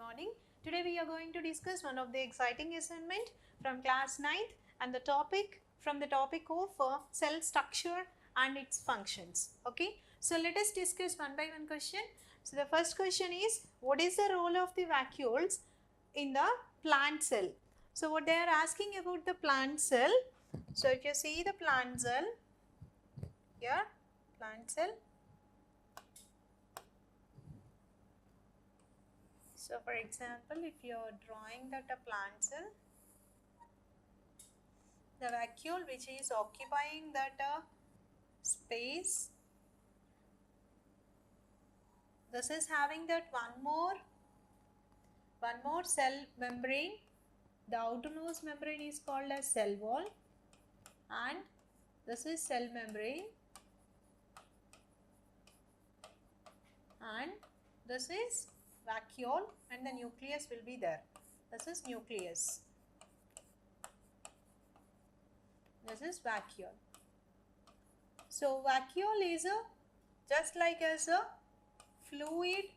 morning. Today we are going to discuss one of the exciting assignment from class 9th and the topic of cell structure and its functions. Okay, so let us discuss one by one question. So the first question is, what is the role of the vacuoles in the plant cell? So what they are asking about the plant cell. So if you see the plant cell here, plant cell. So for example, if you are drawing that a plant cell, the vacuole which is occupying that space, this is having that one more cell membrane. The outermost membrane is called as cell wall, and this is cell membrane, and this is vacuole, and the nucleus will be there. This is nucleus. This is vacuole. So vacuole is just like as a fluid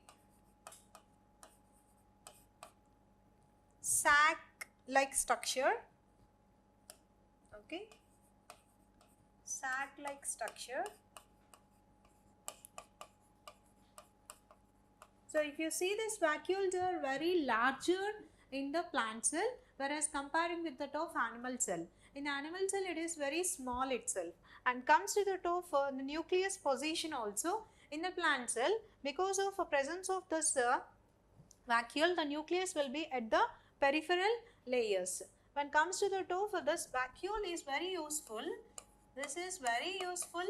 sac like structure. Okay, sac like structure. So if you see, these vacuoles are very larger in the plant cell, whereas comparing with that of animal cell. In animal cell it is very small itself, and comes to the of the nucleus position also in the plant cell. Because of the presence of this vacuole, the nucleus will be at the peripheral layers. When comes to the of this vacuole is very useful. This is very useful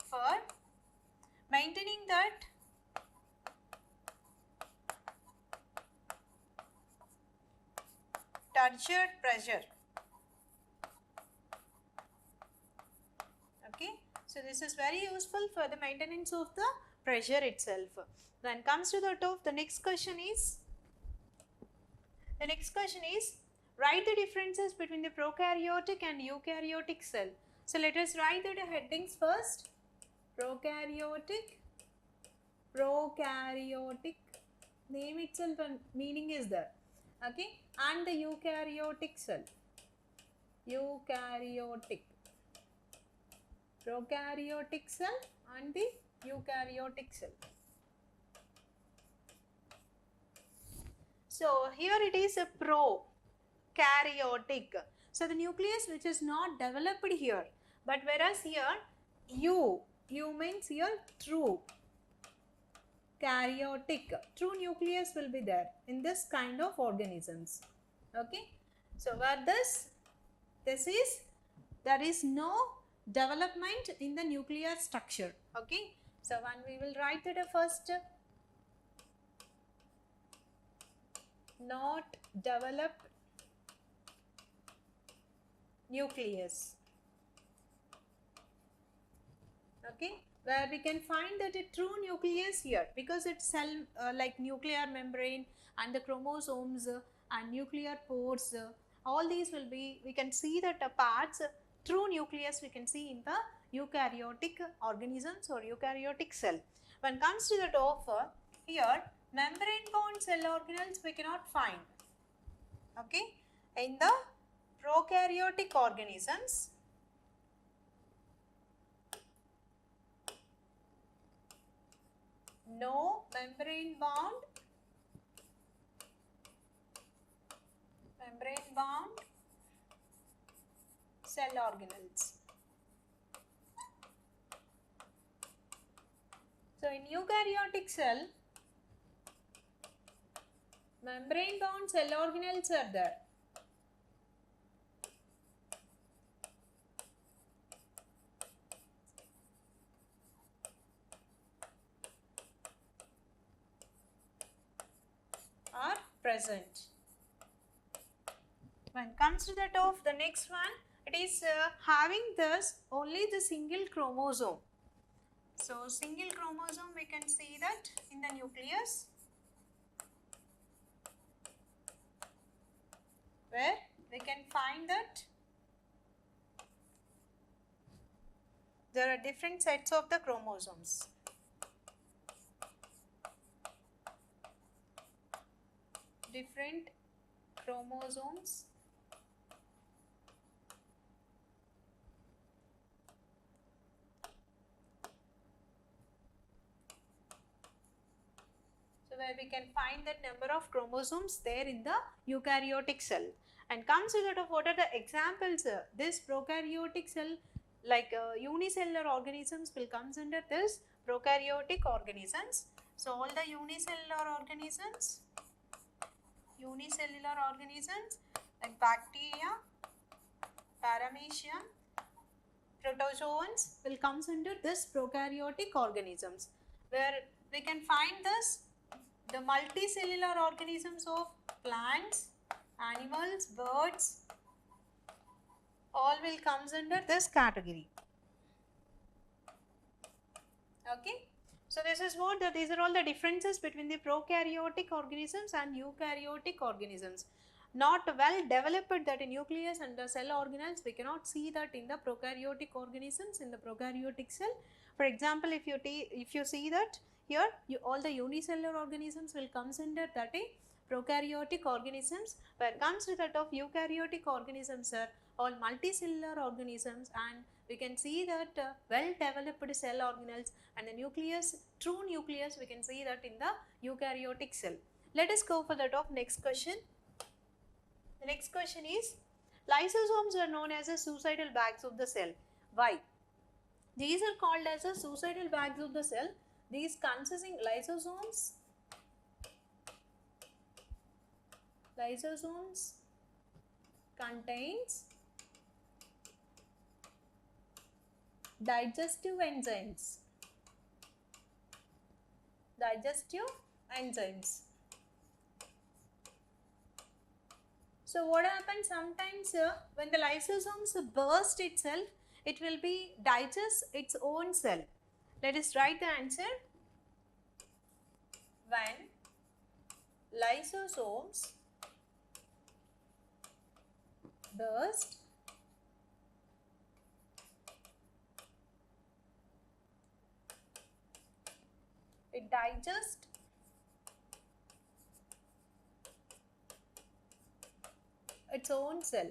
for maintaining that turgid pressure. Okay, so this is very useful for the maintenance of the pressure itself. Then comes to the top, the next question is write the differences between the prokaryotic and eukaryotic cell. So let us write the headings first. Prokaryotic, name itself and meaning is there. Okay, and the eukaryotic cell, prokaryotic cell and the eukaryotic cell. So here it is a prokaryotic. So the nucleus which is not developed here, but whereas here U means here true karyotic, true nucleus will be there in this kind of organisms. Okay, so where there is no development in the nuclear structure. Okay, so when we will write it first, not developed nucleus. Okay, where we can find that a true nucleus here, because it's cell like nuclear membrane and the chromosomes and nuclear pores, all these will be, we can see that parts, true nucleus we can see in the eukaryotic organisms or eukaryotic cell. When comes to the top, here membrane bound cell organelles we cannot find. Okay, in the prokaryotic organisms, no membrane bound cell organelles. So in eukaryotic cell, membrane bound cell organelles are there. Are present. When comes to that of the next one, it is having this only the single chromosome. So single chromosome we can see that in the nucleus, where we can find that there are different sets of the chromosomes. different chromosomes so where we can find that number of chromosomes there in the eukaryotic cell. And comes to that of what are the examples, this prokaryotic cell like unicellular organisms will comes under this prokaryotic organisms. So all the unicellular organisms like bacteria, paramecium, protozoans will comes under this prokaryotic organisms, where we can find this the multicellular organisms of plants, animals, birds, all will comes under this category. Okay. So this is what these are all the differences between the prokaryotic organisms and eukaryotic organisms. Not well developed that in nucleus and the cell organelles, we cannot see that in the prokaryotic organisms in the prokaryotic cell. For example, if you see that here all the unicellular organisms will comes under that prokaryotic organisms, where comes to that of eukaryotic organisms are all multicellular organisms, and we can see that well developed cell organelles and the nucleus, true nucleus, we can see that in the eukaryotic cell. Let us go for that of next question. The next question is, lysosomes are known as the suicidal bags of the cell. Why? These are called as the suicidal bags of the cell. These consisting lysosomes contains digestive enzymes. So what happens sometimes when the lysosomes burst itself, it will be digest its own cell. Let us write the answer. When lysosomes burst, it digests its own cell.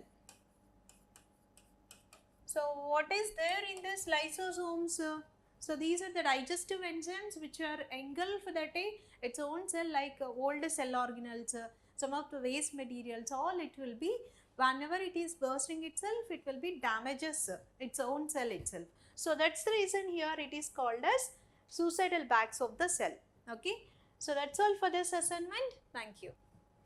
So what is there in this lysosomes? So these are the digestive enzymes which are engulfed that its own cell, like old cell organelles, some of the waste materials, all it will be, whenever it is bursting itself, it will be damages its own cell itself. So that's the reason here it is called as suicidal bags of the cell. Okay. So that's all for this assignment. Thank you.